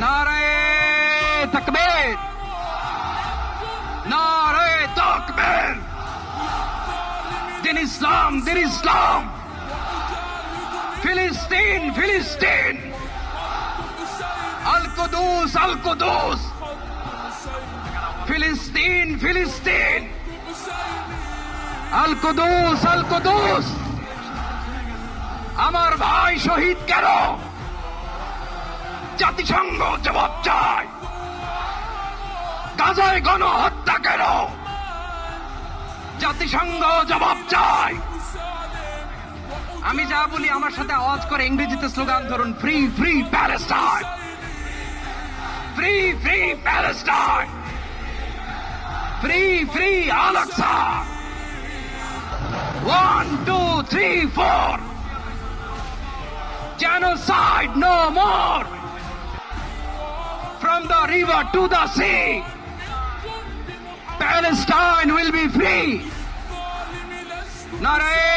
নারায়ে তাকবীর, নারায়ে তাকবীর। দিন ইসলাম, দিন ইসলাম। ফিলিস্তিন, ফিলিস্তিন। আল কুদুস, আল কুদুস। ফিলিস্তিন, ফিলিস্তিন। আল কুদুস, আল কুদুস। আমার ভাই শহীদ কেন? জাতিসংঘ জবাব চায়। গাজায় গণহত্যা কেন? জাতিসংঘ জবাব চায়। আমি যা বলি আমার সাথে আওয়াজ করে ইংরেজিতে স্লোগান ধরুন, free free Palestine, free free Palestine, free free Al Aqsa. 1 2 3 4, genocide no more. From the river to the sea, Palestine will be free. Naare